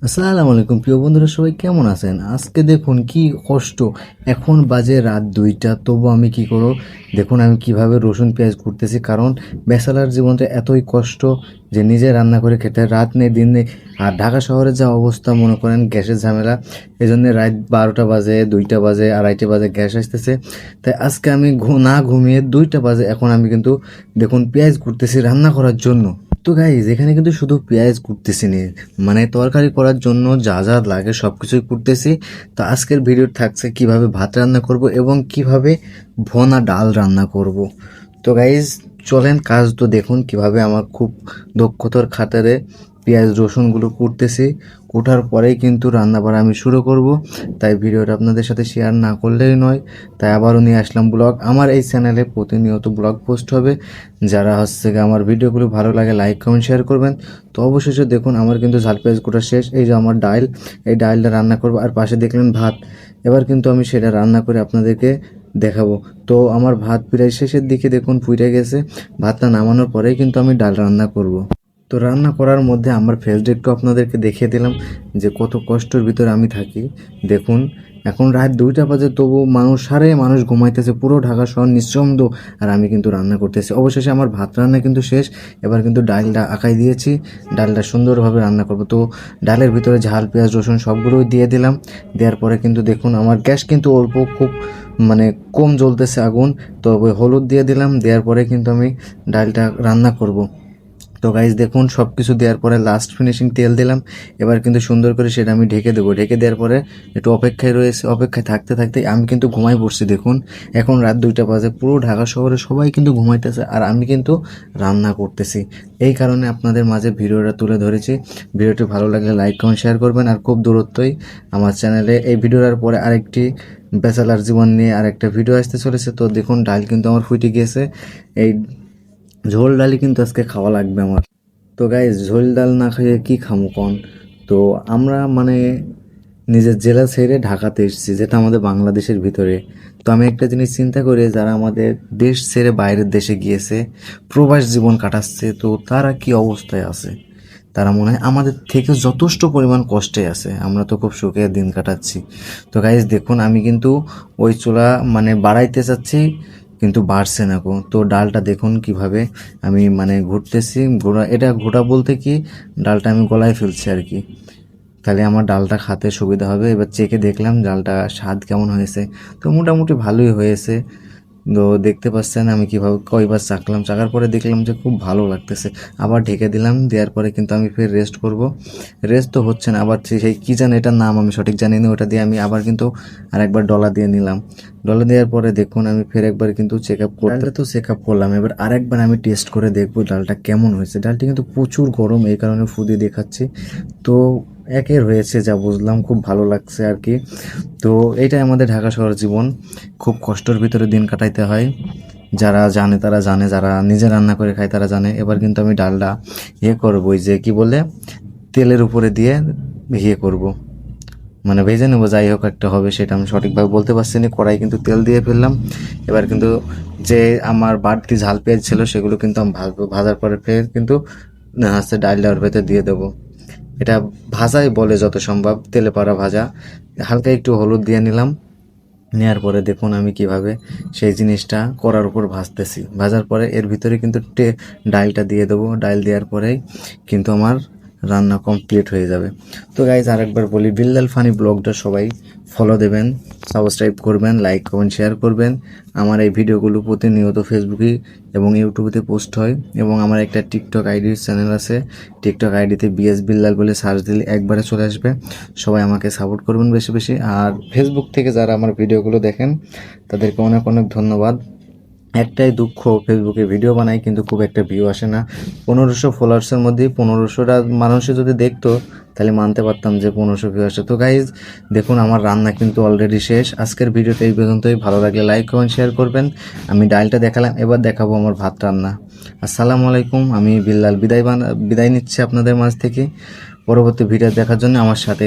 আসসালামু আলাইকুম প্রিয় বন্ধুরা, সবাই কেমন আছেন? আজকে দেখুন কি কষ্ট। এখন বাজে রাত 2টা, তবু আমি কি করব। দেখুন আমি কিভাবে রসুন পেঁয়াজ কুটতেছি, কারণ ব্যাচেলার জীবনটা এতই কষ্ট যে নিজে রান্না করে খেতে হয়। রাত নেই দিন নেই। আর ঢাকা শহরে যা অবস্থা, মনে করেন গ্যাসের ঝামেলা, এই জন্য রাত 12টা বাজে, 2টা বাজে, 2:30 বাজে গ্যাস আসতেছে। তাই আজকে আমি না ঘুমিয়ে 2টা বাজে এখন আমি কিন্তু দেখুন পেঁয়াজ কুটতেছি রান্না করার জন্য। তো গাইজ এখানে কিন্তু শুধু পেঁয়াজ কুটতেছি নি, মানে তরকারি করার জন্য যা যা লাগে সব কিছুই কুটতেছি। তো আজকের ভিডিও থাকছে কিভাবে ভাত রান্না করব এবং কিভাবে ভোনা ডাল রান্না করব। তো গাইজ চলেন কাজ তো দেখুন কিভাবে আমার খুব দক্ষতার খাতারে পেঁয়াজ রসুনগুলো কুটতেছি। কুটার পরেই কিন্তু রান্না বাড়া আমি শুরু করব। তাই ভিডিওটা আপনাদের সাথে শেয়ার না করলেই নয়। তাই আবারও নিয়ে আসলাম ব্লগ। আমার এই চ্যানেলে প্রতিনিয়ত ব্লগ পোস্ট হবে। যারা হচ্ছে গিয়ে আমার ভিডিওগুলো ভালো লাগে লাইক কমেন্ট শেয়ার করবেন। তো অবশেষে দেখুন আমার কিন্তু ঝাল পেঁয়াজ কুটা শেষ। এই যে আমার ডাল, এই ডালটা রান্না করব। আর পাশে দেখলেন ভাত। এবার কিন্তু আমি সেটা রান্না করে আপনাদেরকে দেখাবো। তো আমার ভাত প্রায় শেষের দিকে দেখুন ফুটে গেছে। ভাতটা নামানোর পরেই কিন্তু আমি ডাল রান্না করব। তো রান্না করার মধ্যে আমার ফেসটা একটু আপনাদেরকে দেখিয়ে দিলাম যে কত কষ্টের ভিতরে আমি থাকি। দেখুন এখন রাত 2টা বাজে, তবু মানুষ ঘুমাইতেছে, পুরো ঢাকা শহর নিঃসন্দ। আর আমি কিন্তু রান্না করতেছি। অবশেষে আমার ভাত রান্না কিন্তু শেষ। এবার কিন্তু ডালটা আঁকাই দিয়েছি, ডালটা সুন্দরভাবে রান্না করব। তো ডালের ভিতরে ঝাল পেঁয়াজ রসুন সবগুলোই দিয়ে দিলাম। দেওয়ার পরে কিন্তু দেখুন আমার গ্যাস কিন্তু অল্প, খুব মানে কম জ্বলতেছে আগুন। তো ওই হলুদ দিয়ে দিলাম, দেওয়ার পরে কিন্তু আমি ডালটা রান্না করব। তো গাইজ দেখুন সব কিছু দেওয়ার পরে লাস্ট ফিনিশিং তেল দিলাম। এবার কিন্তু সুন্দর করে সেটা আমি ঢেকে দেবো। ঢেকে দেওয়ার পরে একটু অপেক্ষায় রয়েছে। অপেক্ষায় থাকতে থাকতে আমি কিন্তু ঘুমাই পড়ছি। দেখুন এখন রাত 2টা বাজে, পুরো ঢাকা শহরে সবাই কিন্তু ঘুমাইতেছে আর আমি কিন্তু রান্না করতেছি। এই কারণে আপনাদের মাঝে ভিডিওটা তুলে ধরেছি। ভিডিওটি ভালো লাগলে লাইক কমেন্ট শেয়ার করবেন। আর খুব দূরত্বই আমার চ্যানেলে এই ভিডিওর পরে আরেকটি ব্যাচেলার জীবন নিয়ে আরেকটা ভিডিও আসতে চলেছে। তো দেখুন ডাল কিন্তু আমার ফুটে গিয়েছে। এই ঝোল ডালই কিন্তু আজকে খাওয়া লাগবে আমার। তো গাইজ ঝোল ডাল না খেয়ে কি খামু কন। তো আমরা মানে নিজের জেলা ছেড়ে ঢাকাতে এসেছি, যেটা আমাদের বাংলাদেশের ভিতরে। তো আমি একটা জিনিস চিন্তা করি, যারা আমাদের দেশ ছেড়ে বাইরের দেশে গিয়েছে, প্রবাস জীবন কাটাচ্ছে, তো তারা কি অবস্থায় আছে। তারা মনে হয় আমাদের থেকে যথেষ্ট পরিমাণ কষ্টে আছে। আমরা তো খুব সুখে দিন কাটাচ্ছি। তো গাইজ দেখুন আমি কিন্তু ওই চুলা মানে বাড়াইতে চাচ্ছি, কিন্তু বাড়ছে না গো। তো ডালটা দেখুন কিভাবে আমি মানে ঘুরতেছি। ঘোরা, এটা ঘোরা বলতে কি, ডালটা আমি গলায় ফেলছি আর কি, তাহলে আমার ডালটা খেতে সুবিধা হবে। এবার চেখে দেখলাম ডালটা স্বাদ কেমন হয়েছে। তো মোটামুটি ভালোই হয়েছে। তো দেখতে পাচ্ছেন আমি কীভাবে কয়বার চাখলাম, চাখার পরে দেখলাম যে খুব ভালো লাগতেছে। আবার ঢেকে দিলাম। দেওয়ার পরে কিন্তু আমি ফের রেস্ট করব। রেস্ট তো হচ্ছে না, আবার সেই কী জানি এটার নাম আমি সঠিক জানি না, ওটা দিয়ে আমি আবার কিন্তু আরেকবার ডলা দিয়ে নিলাম। ডলা দেওয়ার পরে দেখুন আমি ফের একবার কিন্তু চেক আপ করতে, তো চেক আপ করলাম। এবার আরেকবার আমি টেস্ট করে দেখবো ডালটা কেমন হয়েছে। ডালটি কিন্তু প্রচুর গরম, এই কারণে ফুদিয়ে দেখাচ্ছি। তো একের হয়েছে যা বুঝলাম, খুব ভালো লাগছে আর কি। তো এইটাই আমাদের ঢাকা শহর জীবন, খুব কষ্টের ভিতরে দিন কাটাইতে হয়। যারা জানে তারা জানে, যারা নিজে রান্না করে খায় তারা জানে। এবার কিন্তু আমি ডালটা করবো, ওই যে কি বলে, তেলের উপরে দিয়ে করব, মানে ভেজে নেবো। যাই হোক একটা হবে, সেটা আমি সঠিকভাবে বলতে পারছি না। কড়াই কিন্তু তেল দিয়ে ফেললাম। এবার কিন্তু যে আমার বাড়তি ঝাল পেঁয়াজ ছিল সেগুলো কিন্তু আমি ভাজবো। ভাজার পরে ফের কিন্তু হচ্ছে ডালটা ওর ভেতরে দিয়ে দেবো। এটা ভাজাই বলে যত সম্ভব, তেলে পাড়া ভাজা। হালকা একটু হলুদ দিয়ে নিলাম। নেওয়ার পরে দেখুন আমি কিভাবে সেই জিনিসটা কড়ার উপর ভাজতেছি। ভাজার পরে এর ভিতরে কিন্তু ডালটা দিয়ে দেবো। ডাল দেওয়ার পরেই কিন্তু আমার রান্না কমপ্লিট হয়ে যাবে। তো গাইজ আরেকবার বলি, বিল্লাল ফানি ব্লগটা সবাই ফলো দেবেন, সাবস্ক্রাইব করবেন, লাইক কমেন্ট শেয়ার করবেন। আমার এই ভিডিওগুলো প্রতিনিয়ত ফেসবুকে এবং ইউটিউবেতে পোস্ট হয়। এবং আমার একটা টিকটক আইডির চ্যানেল আছে। টিকটক আইডিতে বিএস বিল্লাল বলে সার্চ দিলে একবারে চলে আসবে। সবাই আমাকে সাপোর্ট করবেন বেশি বেশি। আর ফেসবুক থেকে যারা আমার ভিডিওগুলো দেখেন তাদেরকে অনেক অনেক ধন্যবাদ। একটাই দুঃখ, ফেসবুকে ভিডিও বানাই কিন্তু খুব একটা ভিউ আসে না। 1500 ফলোয়ার্সের মধ্যে 1500টা মানুষে যদি দেখতো তাহলে মানতে পারতাম যে 1500 ভিউ আসে। তো গাইজ দেখুন আমার রান্না কিন্তু অলরেডি শেষ। আজকের ভিডিওটা এই পর্যন্তই। ভালো লাগলে লাইক কমেন্ট শেয়ার করবেন। আমি ডালটা দেখালাম, এবার দেখাবো আমার ভাত রান্না। আসসালামু আলাইকুম, আমি বিল্লাল বিদায় নিচ্ছি আপনাদের মাঝ থেকে। পরবর্তী ভিডিও দেখার জন্য আমার সাথে